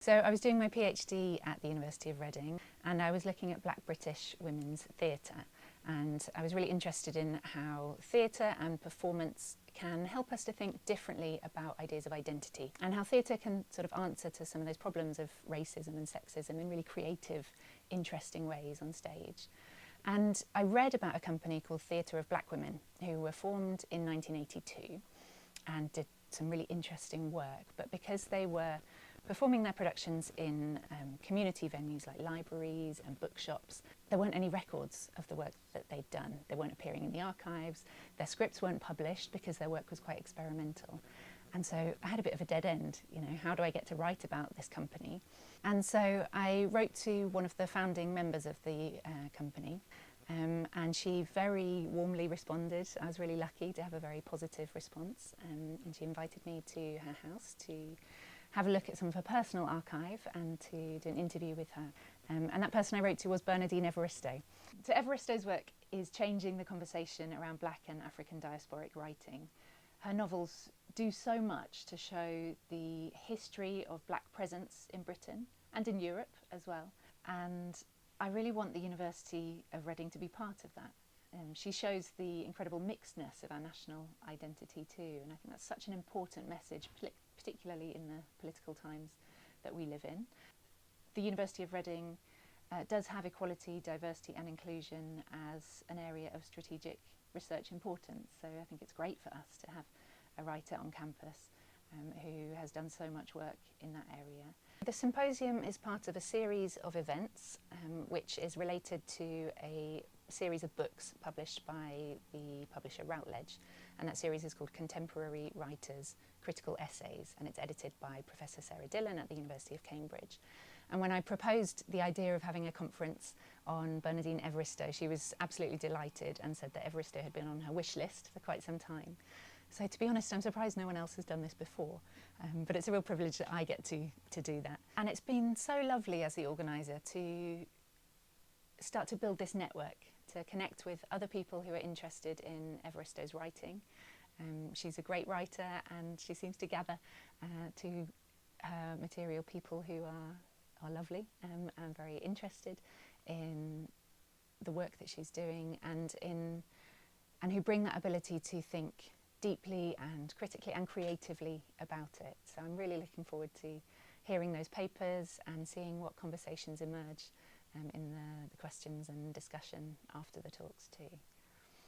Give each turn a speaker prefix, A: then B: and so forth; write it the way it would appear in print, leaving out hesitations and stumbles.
A: So I was doing my PhD at the University of Reading, and I was looking at Black British women's theatre, and I was really interested in how theatre and performance can help us to think differently about ideas of identity, and how theatre can sort of answer to some of those problems of racism and sexism in really creative, interesting ways on stage. And I read about a company called Theatre of Black Women, who were formed in 1982 and did some really interesting work, but because they were performing their productions in community venues like libraries and bookshops, there weren't any records of the work that they'd done. They weren't appearing in the archives, their scripts weren't published because their work was quite experimental. And so I had a bit of a dead end, how do I get to write about this company? And so I wrote to one of the founding members of the company, and she very warmly responded. I was really lucky to have a very positive response, and she invited me to her house to have a look at some of her personal archive and to do an interview with her. And that person I wrote to was Bernardine Evaristo. So Evaristo's work is changing the conversation around Black and African diasporic writing. Her novels do so much to show the history of Black presence in Britain and in Europe as well. And I really want the University of Reading to be part of that. She shows the incredible mixedness of our national identity too, and I think that's such an important message, particularly in the political times that we live in. The University of Reading does have equality, diversity and inclusion as an area of strategic research importance, so I think it's great for us to have a writer on campus who has done so much work in that area. The symposium is part of a series of events which is related to a series of books published by the publisher Routledge, and that series is called Contemporary Writers, Critical Essays, and it's edited by Professor Sarah Dillon at the University of Cambridge. And when I proposed the idea of having a conference on Bernardine Evaristo, she was absolutely delighted and said that Evaristo had been on her wish list for quite some time. So to be honest, I'm surprised no one else has done this before, but it's a real privilege that I get to do that. And it's been so lovely as the organiser to start to build this network, to connect with other people who are interested in Evaristo's writing. She's a great writer, and she seems to gather to her material people who are lovely and very interested in the work that she's doing, and who bring that ability to think deeply and critically and creatively about it. So I'm really looking forward to hearing those papers and seeing what conversations emerge in the questions and discussion after the talks too.